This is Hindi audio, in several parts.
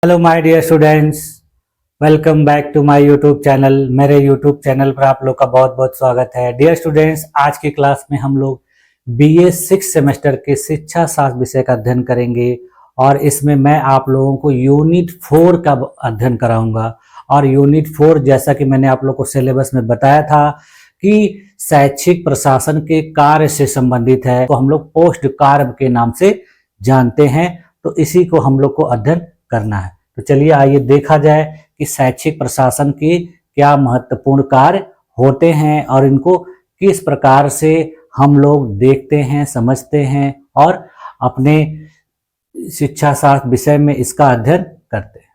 Hello my dear students, welcome back to my YouTube channel. मेरे यूट्यूब चैनल पर आप लोग का बहुत बहुत स्वागत है। डियर स्टूडेंट्स, आज की क्लास में हम लोग बीए 6 सेमेस्टर के शिक्षा शास्त्र विषय का अध्ययन करेंगे और इसमें मैं आप लोगों को यूनिट 4 का अध्ययन कराऊंगा। और यूनिट 4 जैसा कि मैंने आप लोग को सिलेबस में बताया था कि शैक्षिक प्रशासन के कार्य से संबंधित है, तो हम लोग पोस्ट कार्य के नाम से जानते हैं, तो इसी को हम लोग को अध्ययन करना है। तो चलिए आइए देखा जाए कि शैक्षिक प्रशासन के क्या महत्वपूर्ण कार्य होते हैं और इनको किस प्रकार से हम लोग देखते हैं, समझते हैं और अपने शिक्षा शास्त्र विषय में इसका अध्ययन करते हैं।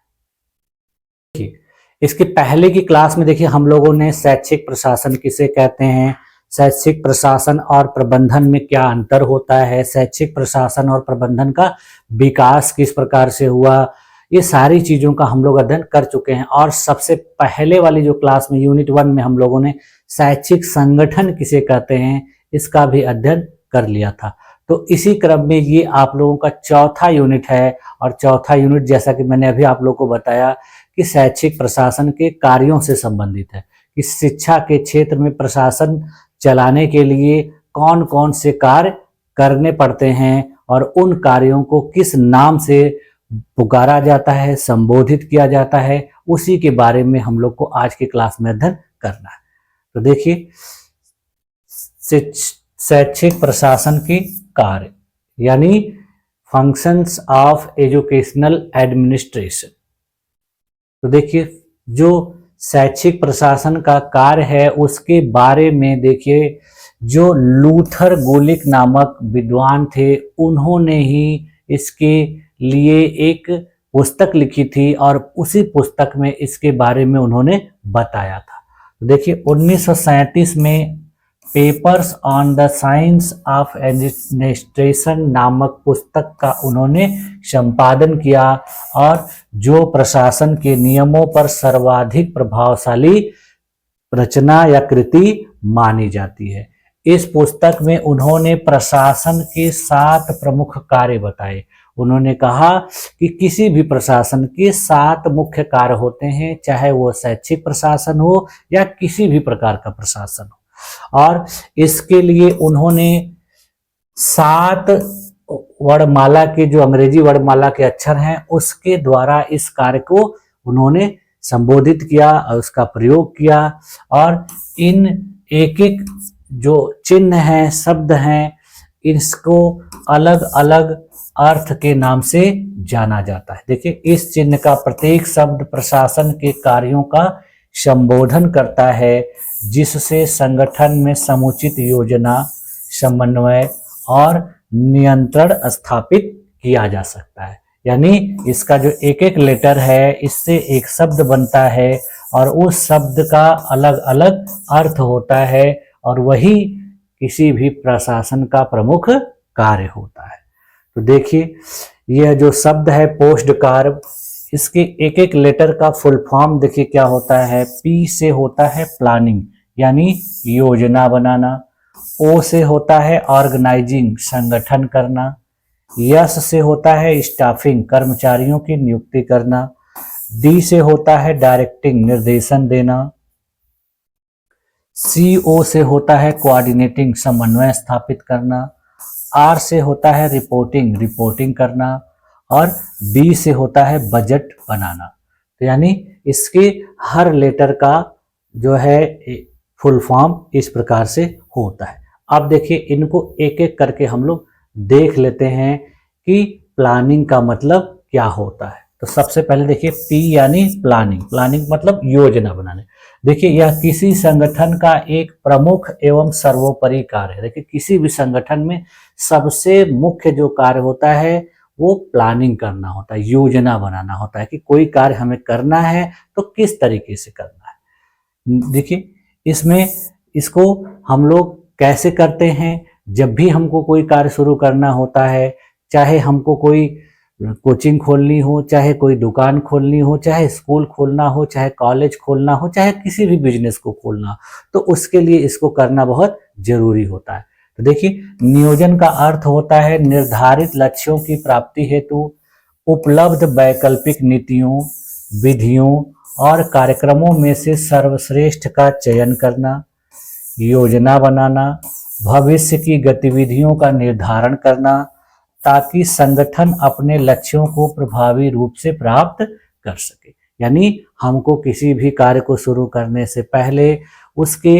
देखिए, इसके पहले की क्लास में देखिए हम लोगों ने शैक्षिक प्रशासन किसे कहते हैं, शैक्षिक प्रशासन और प्रबंधन में क्या अंतर होता है, शैक्षिक प्रशासन और प्रबंधन का विकास किस प्रकार से हुआ, ये सारी चीजों का हम लोग अध्ययन कर चुके हैं। और सबसे पहले वाली जो क्लास में यूनिट 1 में हम लोगों ने शैक्षिक संगठन किसे कहते हैं इसका भी अध्ययन कर लिया था। तो इसी क्रम में ये आप लोगों का चौथा यूनिट है और चौथा यूनिट जैसा कि मैंने अभी आप लोगों को बताया कि शैक्षिक प्रशासन के कार्यों से संबंधित है कि शिक्षा के क्षेत्र में प्रशासन चलाने के लिए कौन कौन से कार्य करने पड़ते हैं और उन कार्यों को किस नाम से पुकारा जाता है, संबोधित किया जाता है, उसी के बारे में हम लोग को आज की क्लास में अध्ययन करना है। तो देखिए, शैक्षिक प्रशासन के कार्य यानी फंक्शंस ऑफ एजुकेशनल एडमिनिस्ट्रेशन। तो देखिए, जो शैक्षिक प्रशासन का कार्य है उसके बारे में देखिए, जो लूथर गुलिक नामक विद्वान थे उन्होंने ही इसके लिए एक पुस्तक लिखी थी और उसी पुस्तक में इसके बारे में उन्होंने बताया था। तो देखिए, 1937 में papers on the science of administration नामक पुस्तक का उन्होंने संपादन किया और जो प्रशासन के नियमों पर सर्वाधिक प्रभावशाली रचना या कृति मानी जाती है। इस पुस्तक में उन्होंने प्रशासन के 7 प्रमुख कार्य बताए। उन्होंने कहा कि किसी भी प्रशासन के 7 मुख्य कार्य होते हैं, चाहे वो शैक्षिक प्रशासन हो या किसी भी प्रकार का प्रशासन हो। और इसके लिए उन्होंने 7 वर्णमाला के, जो अंग्रेजी वर्णमाला के अक्षर हैं, उसके द्वारा इस कार्य को उन्होंने संबोधित किया और उसका प्रयोग किया। और इन एक एक जो चिन्ह हैं, शब्द हैं, इसको अलग अलग अर्थ के नाम से जाना जाता है। देखिए, इस चिन्ह का प्रत्येक शब्द प्रशासन के कार्यों का संबोधन करता है, जिससे संगठन में समुचित योजना, समन्वय और नियंत्रण स्थापित किया जा सकता है। यानी इसका जो एक एक लेटर है, इससे एक शब्द बनता है और उस शब्द का अलग अलग अर्थ होता है और वही किसी भी प्रशासन का प्रमुख कार्य होता है। तो देखिए, यह जो शब्द है पोस्ट कार्य, इसके एक एक लेटर का फुल फॉर्म देखिए क्या होता है। पी से होता है प्लानिंग यानी योजना बनाना, ओ से होता है ऑर्गेनाइजिंग संगठन करना, यस से होता है स्टाफिंग कर्मचारियों की नियुक्ति करना, डी से होता है डायरेक्टिंग निर्देशन देना, सीओ से होता है कोऑर्डिनेटिंग समन्वय स्थापित करना, आर से होता है रिपोर्टिंग रिपोर्टिंग करना और बी से होता है बजट बनाना। तो यानी इसके हर लेटर का जो है फुल फॉर्म इस प्रकार से होता है। अब देखिए, इनको एक एक करके हम लोग देख लेते हैं कि प्लानिंग का मतलब क्या होता है। तो सबसे पहले देखिए, पी यानी प्लानिंग। प्लानिंग मतलब योजना बनाने। देखिए, यह किसी संगठन का एक प्रमुख एवं सर्वोपरि कार्य है। देखिए, किसी भी संगठन में सबसे मुख्य जो कार्य होता है वो प्लानिंग करना होता है, योजना बनाना होता है कि कोई कार्य हमें करना है तो किस तरीके से करना है। देखिए, इसमें इसको हम लोग कैसे करते हैं। जब भी हमको कोई कार्य शुरू करना होता है, चाहे हमको कोई कोचिंग खोलनी हो, चाहे कोई दुकान खोलनी हो, चाहे स्कूल खोलना हो, चाहे कॉलेज खोलना हो, चाहे किसी भी बिजनेस को खोलना हो, तो उसके लिए इसको करना बहुत जरूरी होता है। तो देखिए, नियोजन का अर्थ होता है निर्धारित लक्ष्यों की प्राप्ति हेतु उपलब्ध वैकल्पिक नीतियों, विधियों और कार्यक्रमों में से सर्वश्रेष्ठ का चयन करना, योजना बनाना, भविष्य की गतिविधियों का निर्धारण करना, ताकि संगठन अपने लक्ष्यों को प्रभावी रूप से प्राप्त कर सके। यानी हमको किसी भी कार्य को शुरू करने से पहले उसके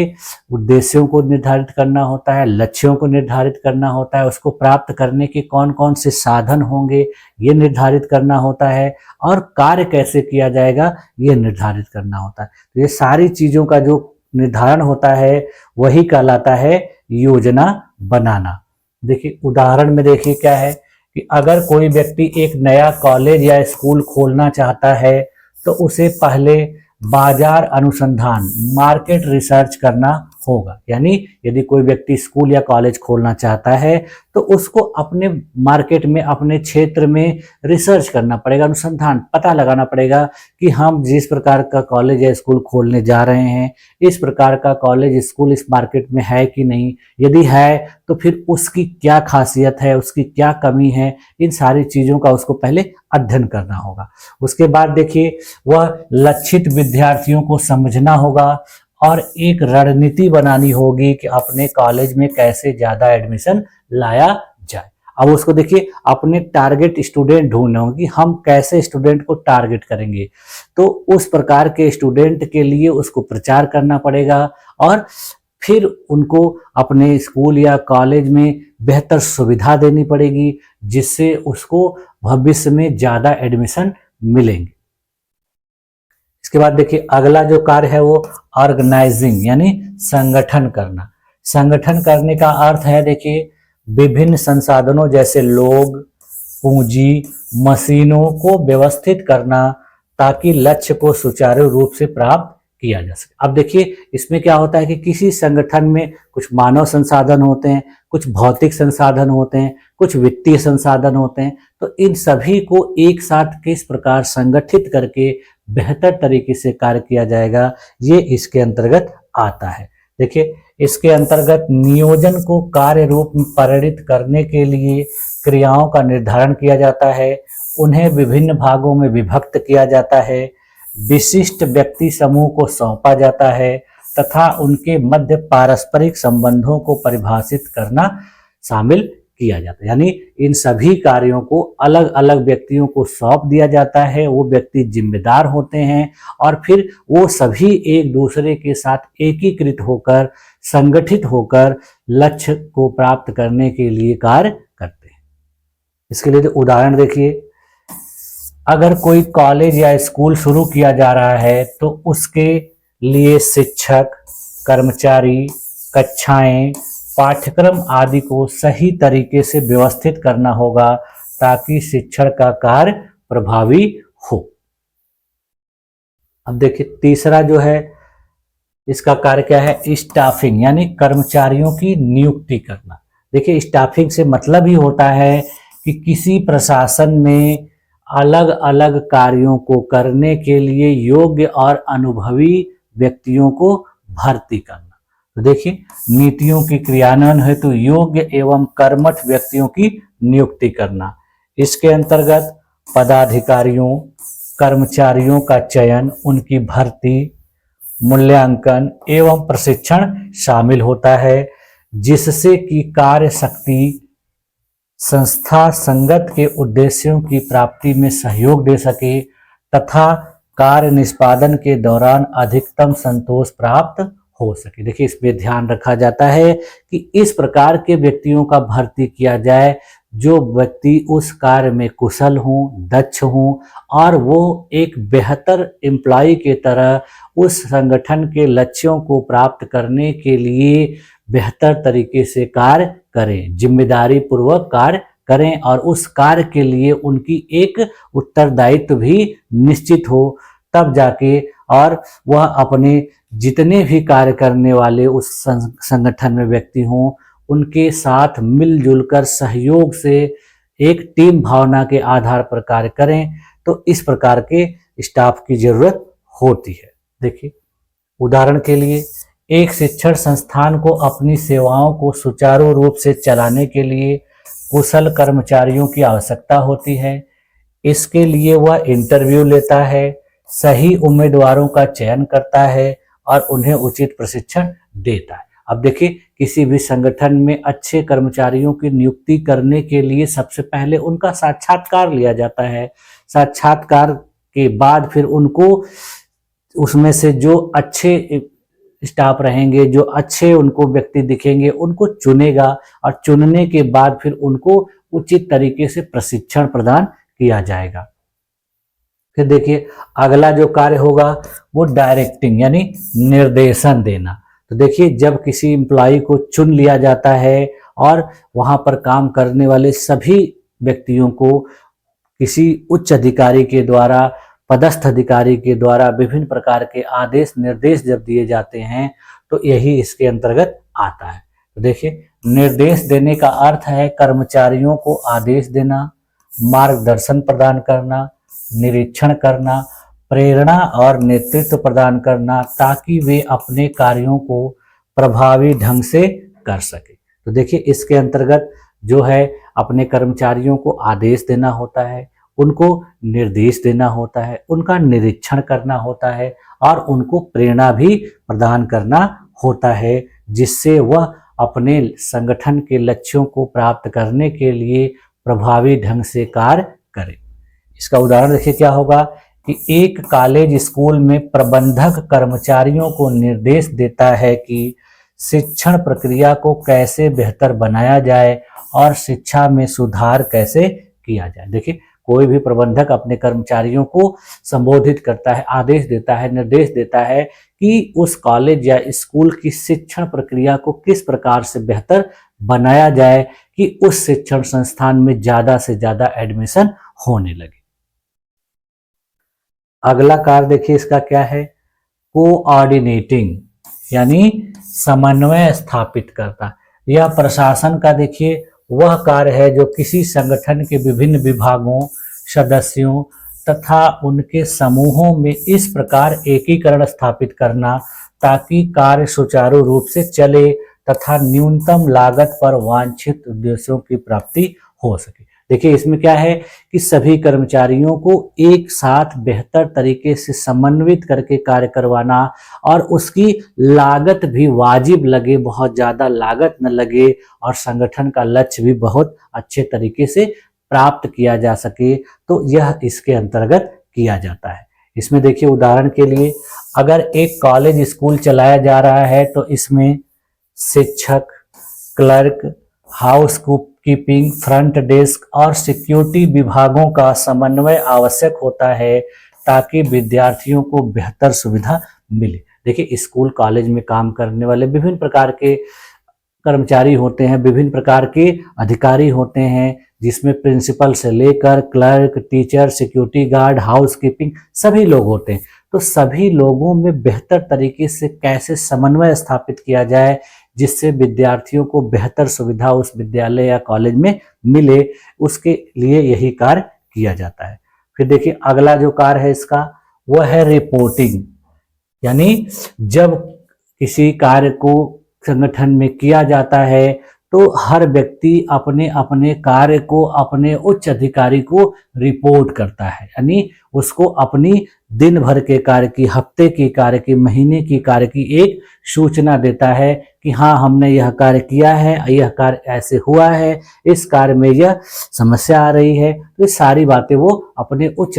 उद्देश्यों को निर्धारित करना होता है, लक्ष्यों को निर्धारित करना होता है, उसको प्राप्त करने के कौन कौन से साधन होंगे ये निर्धारित करना होता है, और कार्य कैसे किया जाएगा ये निर्धारित करना होता है। तो ये सारी चीज़ों का जो निर्धारण होता है वही कहलाता है योजना बनाना। देखिए उदाहरण में देखिए क्या है कि अगर कोई व्यक्ति एक नया कॉलेज या स्कूल खोलना चाहता है तो उसे पहले बाजार अनुसंधान, मार्केट रिसर्च करना होगा। यानी यदि कोई व्यक्ति स्कूल या कॉलेज खोलना चाहता है तो उसको अपने मार्केट में, अपने क्षेत्र में रिसर्च करना पड़ेगा, अनुसंधान पता लगाना पड़ेगा कि हम जिस प्रकार का कॉलेज या स्कूल खोलने जा रहे हैं इस प्रकार का कॉलेज स्कूल इस मार्केट में है कि नहीं, यदि है तो फिर उसकी क्या खासियत है, उसकी क्या कमी है, इन सारी चीज़ों का उसको पहले अध्ययन करना होगा। उसके बाद देखिए वह लक्षित विद्यार्थियों को समझना होगा और एक रणनीति बनानी होगी कि अपने कॉलेज में कैसे ज़्यादा एडमिशन लाया जाए। अब उसको देखिए अपने टारगेट स्टूडेंट ढूंढने होंगे कि हम कैसे स्टूडेंट को टारगेट करेंगे, तो उस प्रकार के स्टूडेंट के लिए उसको प्रचार करना पड़ेगा और फिर उनको अपने स्कूल या कॉलेज में बेहतर सुविधा देनी पड़ेगी जिससे उसको भविष्य में ज़्यादा एडमिशन मिलेंगे। इसके बाद देखिए अगला जो कार्य है वो ऑर्गेनाइजिंग यानी संगठन करना। संगठन करने का अर्थ है देखिए विभिन्न संसाधनों जैसे लोग, पूंजी, मशीनों को व्यवस्थित करना ताकि लक्ष्य को सुचारू रूप से प्राप्त किया जा सके। अब देखिए इसमें क्या होता है कि किसी संगठन में कुछ मानव संसाधन होते हैं, कुछ भौतिक संसाधन होते हैं, कुछ वित्तीय संसाधन होते हैं, तो इन सभी को एक साथ किस प्रकार संगठित करके बेहतर तरीके से कार्य किया जाएगा ये इसके अंतर्गत आता है। देखिए इसके अंतर्गत नियोजन को कार्य रूप में परिणत करने के लिए क्रियाओं का निर्धारण किया जाता है, उन्हें विभिन्न भागों में विभक्त किया जाता है, विशिष्ट व्यक्ति समूह को सौंपा जाता है तथा उनके मध्य पारस्परिक संबंधों को परिभाषित करना शामिल किया जाता है। यानी इन सभी कार्यों को अलग अलग व्यक्तियों को सौंप दिया जाता है, वो व्यक्ति जिम्मेदार होते हैं और फिर वो सभी एक दूसरे के साथ एकीकृत होकर, संगठित होकर लक्ष्य को प्राप्त करने के लिए कार्य करते हैं। इसके लिए उदाहरण देखिए, अगर कोई कॉलेज या स्कूल शुरू किया जा रहा है तो उसके लिए शिक्षक, कर्मचारी, कक्षाएं, पाठ्यक्रम आदि को सही तरीके से व्यवस्थित करना होगा ताकि शिक्षण का कार्य प्रभावी हो। अब देखिए तीसरा जो है इसका कार्य क्या है, स्टाफिंग यानी कर्मचारियों की नियुक्ति करना। देखिए स्टाफिंग से मतलब ही होता है कि किसी प्रशासन में अलग अलग कार्यों को करने के लिए योग्य और अनुभवी व्यक्तियों को भर्ती करना। तो देखिए नीतियों की क्रियान्वयन हेतु योग्य एवं कर्मठ व्यक्तियों की नियुक्ति करना। इसके अंतर्गत पदाधिकारियों, कर्मचारियों का चयन, उनकी भर्ती, मूल्यांकन एवं प्रशिक्षण शामिल होता है जिससे कि कार्य शक्ति संस्था संगत के उद्देश्यों की प्राप्ति में सहयोग दे सके तथा कार्य निष्पादन के दौरान अधिकतम संतोष प्राप्त हो सके। देखिए इसमें ध्यान रखा जाता है कि इस प्रकार के व्यक्तियों का भर्ती किया जाए जो व्यक्ति उस कार्य में कुशल हों, दक्ष हों और वो एक बेहतर एम्प्लॉय के तरह उस संगठन के लक्ष्यों को प्राप्त करने के लिए बेहतर तरीके से कार्य करें, जिम्मेदारी पूर्वक कार्य करें और उस कार्य के लिए उनकी एक उत्तरदायित्व भी निश्चित हो, तब जाके और वह अपने जितने भी कार्य करने वाले उस संगठन में व्यक्ति हों उनके साथ मिलजुल कर सहयोग से एक टीम भावना के आधार पर कार्य करें। तो इस प्रकार के स्टाफ की जरूरत होती है। देखिए उदाहरण के लिए एक शिक्षण संस्थान को अपनी सेवाओं को सुचारू रूप से चलाने के लिए कुशल कर्मचारियों की आवश्यकता होती है। इसके लिए वह इंटरव्यू लेता है, सही उम्मीदवारों का चयन करता है और उन्हें उचित प्रशिक्षण देता है। अब देखिए, किसी भी संगठन में अच्छे कर्मचारियों की नियुक्ति करने के लिए सबसे पहले उनका साक्षात्कार लिया जाता है। साक्षात्कार के बाद फिर उनको उसमें से जो अच्छे स्टाफ रहेंगे, जो अच्छे उनको व्यक्ति दिखेंगे, उनको चुनेगा और चुनने के बाद फिर उनको उचित तरीके से प्रशिक्षण प्रदान किया जाएगा। फिर देखिए, अगला जो कार्य होगा वो डायरेक्टिंग यानी निर्देशन देना। तो देखिए, जब किसी एम्प्लॉय को चुन लिया जाता है और वहां पर काम करने वाले सभी व्यक्तियों को किसी उच्च अधिकारी के द्वारा, पदस्थ अधिकारी के द्वारा विभिन्न प्रकार के आदेश निर्देश जब दिए जाते हैं तो यही इसके अंतर्गत आता है। तो देखिए, निर्देश देने का अर्थ है कर्मचारियों को आदेश देना, मार्गदर्शन प्रदान करना, निरीक्षण करना, प्रेरणा और नेतृत्व प्रदान करना ताकि वे अपने कार्यों को प्रभावी ढंग से कर सके। तो देखिए, इसके अंतर्गत जो है अपने कर्मचारियों को आदेश देना होता है, उनको निर्देश देना होता है, उनका निरीक्षण करना होता है और उनको प्रेरणा भी प्रदान करना होता है, जिससे वह अपने संगठन के लक्ष्यों को प्राप्त करने के लिए प्रभावी ढंग से कार्य करें। इसका उदाहरण देखिए क्या होगा कि एक कॉलेज स्कूल में प्रबंधक कर्मचारियों को निर्देश देता है कि शिक्षण प्रक्रिया को कैसे बेहतर बनाया जाए और शिक्षा में सुधार कैसे किया जाए। देखिए, कोई भी प्रबंधक अपने कर्मचारियों को संबोधित करता है, आदेश देता है, निर्देश देता है कि उस कॉलेज या स्कूल की शिक्षण प्रक्रिया को किस प्रकार से बेहतर बनाया जाए कि उस शिक्षण संस्थान में ज्यादा से ज्यादा एडमिशन होने लगे। अगला कार्य देखिए इसका क्या है, कोऑर्डिनेटिंग यानी समन्वय स्थापित करता। यह प्रशासन का देखिए वह कार्य है जो किसी संगठन के विभिन्न विभागों, सदस्यों तथा उनके समूहों में इस प्रकार एकीकरण स्थापित करना ताकि कार्य सुचारू रूप से चले तथा न्यूनतम लागत पर वांछित उद्देश्यों की प्राप्ति हो सके। देखिए, इसमें क्या है कि सभी कर्मचारियों को एक साथ बेहतर तरीके से समन्वित करके कार्य करवाना और उसकी लागत भी वाजिब लगे, बहुत ज़्यादा लागत न लगे और संगठन का लक्ष्य भी बहुत अच्छे तरीके से प्राप्त किया जा सके, तो यह इसके अंतर्गत किया जाता है। इसमें देखिए, उदाहरण के लिए अगर एक कॉलेज स्कूल चलाया जा रहा है तो इसमें शिक्षक, clerk, house keeping, front desk और सिक्योरिटी विभागों का समन्वय आवश्यक होता है ताकि विद्यार्थियों को बेहतर सुविधा मिले। देखिए, स्कूल कॉलेज में काम करने वाले विभिन्न प्रकार के कर्मचारी होते हैं, विभिन्न प्रकार के अधिकारी होते हैं, जिसमें प्रिंसिपल से लेकर clerk, teacher, security guard, house keeping सभी लोग होते हैं। तो सभी लोगों में बेहतर तरीके से कैसे समन्वय स्थापित किया जाए जिससे विद्यार्थियों को बेहतर सुविधा उस विद्यालय या कॉलेज में मिले, उसके लिए यही कार्य किया जाता है। फिर देखिए, अगला जो कार्य है इसका वह है रिपोर्टिंग। यानी जब किसी कार्य को संगठन में किया जाता है तो हर व्यक्ति अपने अपने कार्य को अपने उच्च अधिकारी को रिपोर्ट करता है, यानी उसको अपनी दिन भर के कार्य की, हफ्ते की कार्य की, महीने की कार्य की एक सूचना देता है कि हाँ, हमने यह कार्य किया है, यह कार्य ऐसे हुआ है, इस कार्य में यह समस्या आ रही है। तो ये सारी बातें वो अपने उच्च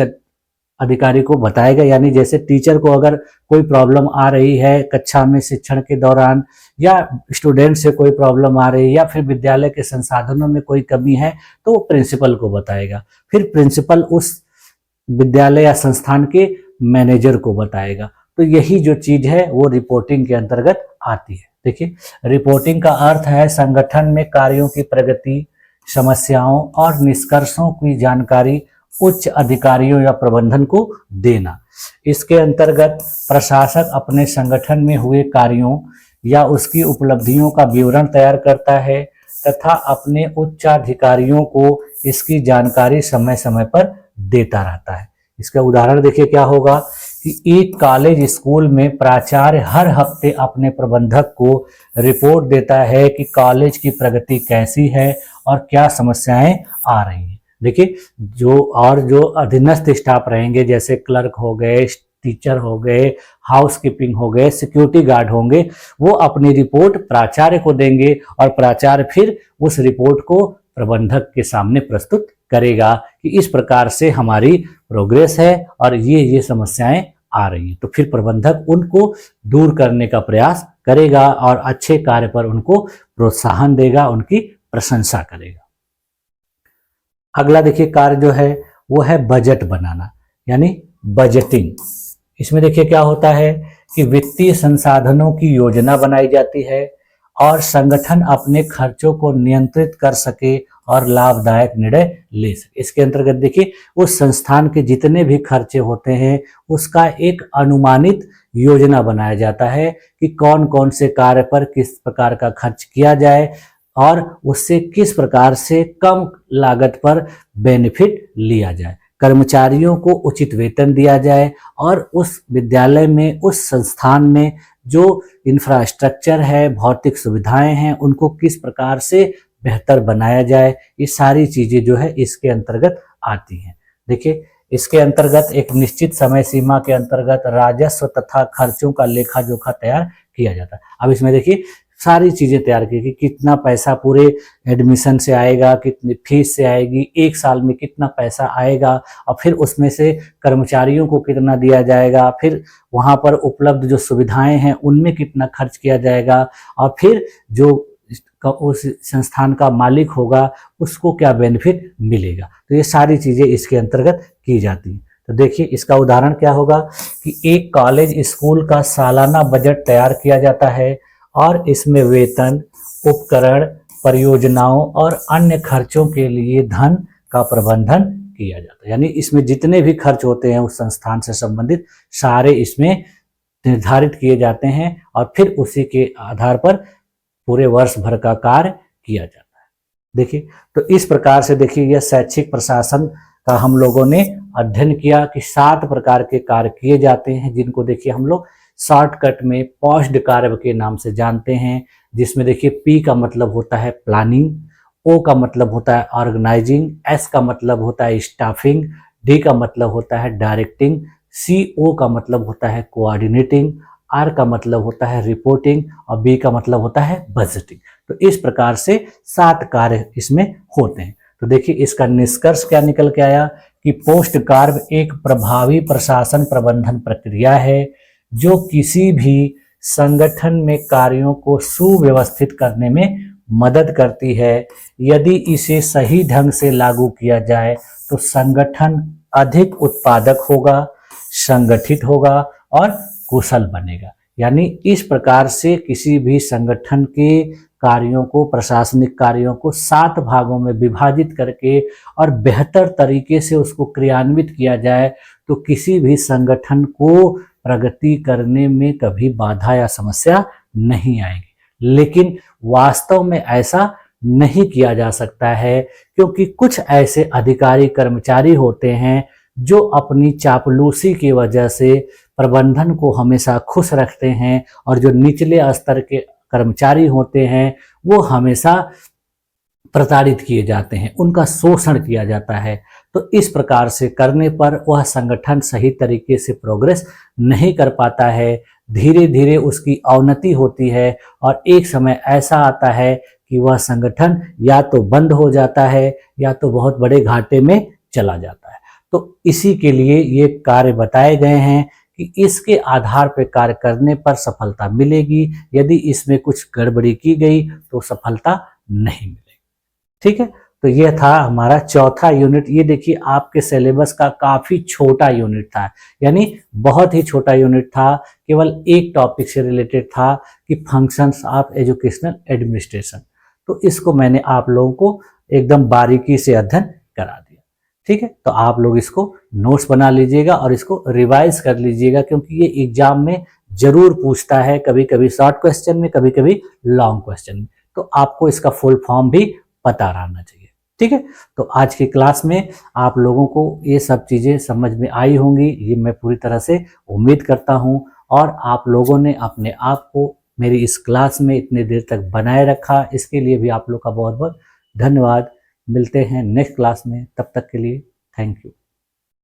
अधिकारी को बताएगा। यानी जैसे टीचर को अगर कोई प्रॉब्लम आ रही है कक्षा में शिक्षण के दौरान, या स्टूडेंट से कोई प्रॉब्लम आ रही है, या फिर विद्यालय के संसाधनों में कोई कमी है, तो वो प्रिंसिपल को बताएगा। फिर प्रिंसिपल उस विद्यालय या संस्थान के मैनेजर को बताएगा। तो यही जो चीज है वो रिपोर्टिंग के अंतर्गत आती है। देखिए, रिपोर्टिंग का अर्थ है संगठन में कार्यों की प्रगति, समस्याओं और निष्कर्षों की जानकारी उच्च अधिकारियों या प्रबंधन को देना। इसके अंतर्गत प्रशासक अपने संगठन में हुए कार्यों या उसकी उपलब्धियों का विवरण तैयार करता है तथा अपने उच्चाधिकारियों को इसकी जानकारी समय समय पर देता रहता है। इसका उदाहरण देखिए क्या होगा कि एक कॉलेज स्कूल में प्राचार्य हर हफ्ते अपने प्रबंधक को रिपोर्ट देता है कि कॉलेज की प्रगति कैसी है और क्या समस्याएं आ रही हैं। देखिए जो अधीनस्थ स्टाफ रहेंगे, जैसे क्लर्क हो गए, टीचर हो गए, हाउसकीपिंग हो गए, सिक्योरिटी गार्ड होंगे, वो अपनी रिपोर्ट प्राचार्य को देंगे और प्राचार्य फिर उस रिपोर्ट को प्रबंधक के सामने प्रस्तुत करेगा कि इस प्रकार से हमारी प्रोग्रेस है और ये समस्याएं आ रही हैं। तो फिर प्रबंधक उनको दूर करने का प्रयास करेगा और अच्छे कार्य पर उनको प्रोत्साहन देगा, उनकी प्रशंसा करेगा। अगला देखिए कार्य जो है वो है बजट बनाना, यानी बजटिंग। इसमें देखिए क्या होता है कि वित्तीय संसाधनों की योजना बनाई जाती है और संगठन अपने खर्चों को नियंत्रित कर सके और लाभदायक निर्णय ले सके। इसके अंतर्गत देखिए उस संस्थान के जितने भी खर्चे होते हैं उसका एक अनुमानित योजना बनाया जाता है कि कौन कौन से कार्य पर किस प्रकार का खर्च किया जाए और उससे किस प्रकार से कम लागत पर बेनिफिट लिया जाए, कर्मचारियों को उचित वेतन दिया जाए और उस विद्यालय में, उस संस्थान में जो इंफ्रास्ट्रक्चर है, भौतिक सुविधाएं हैं, उनको किस प्रकार से बेहतर बनाया जाए, ये सारी चीजें जो है इसके अंतर्गत आती हैं। देखिए इसके अंतर्गत एक निश्चित समय सीमा के अंतर्गत राजस्व तथा खर्चों का लेखा जोखा तैयार किया जाता है। अब इसमें देखिए सारी चीजें तैयार की कि कितना पैसा पूरे एडमिशन से आएगा, कितनी फीस से आएगी, एक साल में कितना पैसा आएगा और फिर उसमें से कर्मचारियों को कितना दिया जाएगा, फिर वहां पर उपलब्ध जो सुविधाएं हैं उनमें कितना खर्च किया जाएगा और फिर जो उस संस्थान का मालिक होगा उसको क्या बेनिफिट मिलेगा। तो ये सारी चीजें इसके अंतर्गत की जाती हैं। तो देखिए इसका उदाहरण क्या होगा कि एक कॉलेज स्कूल का सालाना बजट तैयार किया जाता है और इसमें वेतन, उपकरण, परियोजनाओं और अन्य खर्चों के लिए धन का प्रबंधन किया जाता है। यानी इसमें जितने भी खर्च होते हैं उस संस्थान से संबंधित सारे इसमें निर्धारित किए जाते हैं और फिर उसी के आधार पर पूरे वर्ष भर का कार्य किया जाता है। देखिए तो इस प्रकार से देखिए यह शैक्षिक प्रशासन का हम लोगों ने अध्ययन किया कि 7 प्रकार के कार्य किए जाते हैं, जिनको देखिए हम लोग शॉर्टकट में पोस्ट कार्य के नाम से जानते हैं। जिसमें देखिए P का मतलब होता है प्लानिंग, O का मतलब होता है ऑर्गेनाइजिंग, S का मतलब होता है स्टाफिंग, D का मतलब होता है डायरेक्टिंग, CO का मतलब होता है कोऑर्डिनेटिंग, R का मतलब होता है रिपोर्टिंग और B का मतलब होता है बजटिंग। तो इस प्रकार से 7 कार्य इसमें होते हैं। तो देखिए इसका निष्कर्ष क्या निकल के आया कि पोस्ट कार्य एक प्रभावी प्रशासन प्रबंधन प्रक्रिया है जो किसी भी संगठन में कार्यों को सुव्यवस्थित करने में मदद करती है। यदि इसे सही ढंग से लागू किया जाए तो संगठन अधिक उत्पादक होगा, संगठित होगा और कुशल बनेगा। यानी इस प्रकार से किसी भी संगठन के कार्यों को, प्रशासनिक कार्यों को 7 भागों में विभाजित करके और बेहतर तरीके से उसको क्रियान्वित किया जाए तो किसी भी संगठन को प्रगति करने में कभी बाधा या समस्या नहीं आएगी। लेकिन वास्तव में ऐसा नहीं किया जा सकता है क्योंकि कुछ ऐसे अधिकारी कर्मचारी होते हैं जो अपनी चापलूसी की वजह से प्रबंधन को हमेशा खुश रखते हैं और जो निचले स्तर के कर्मचारी होते हैं वो हमेशा प्रताड़ित किए जाते हैं, उनका शोषण किया जाता है। तो इस प्रकार से करने पर वह संगठन सही तरीके से प्रोग्रेस नहीं कर पाता है, धीरे धीरे उसकी अवनति होती है और एक समय ऐसा आता है कि वह संगठन या तो बंद हो जाता है या तो बहुत बड़े घाटे में चला जाता है। तो इसी के लिए ये कार्य बताए गए हैं कि इसके आधार पर कार्य करने पर सफलता मिलेगी, यदि इसमें कुछ गड़बड़ी की गई तो सफलता नहीं मिलेगी। ठीक है, तो यह था हमारा चौथा यूनिट। ये देखिए आपके सिलेबस का काफी छोटा यूनिट था, यानी बहुत ही छोटा यूनिट था, केवल एक टॉपिक से रिलेटेड था कि फंक्शंस ऑफ एजुकेशनल एडमिनिस्ट्रेशन। तो इसको मैंने आप लोगों को एकदम बारीकी से अध्ययन करा दिया। ठीक है, तो आप लोग इसको नोट्स बना लीजिएगा और इसको रिवाइज कर लीजिएगा क्योंकि ये एग्जाम में जरूर पूछता है, कभी कभी शॉर्ट क्वेश्चन में, कभी कभी लॉन्ग क्वेश्चन में। तो आपको इसका फुल फॉर्म भी पता रहना चाहिए। ठीक है, तो आज की क्लास में आप लोगों को ये सब चीजें समझ में आई होंगी, ये मैं पूरी तरह से उम्मीद करता हूं। और आप लोगों ने अपने आप को मेरी इस क्लास में इतने देर तक बनाए रखा, इसके लिए भी आप लोग का बहुत बहुत धन्यवाद। मिलते हैं नेक्स्ट क्लास में, तब तक के लिए थैंक यू।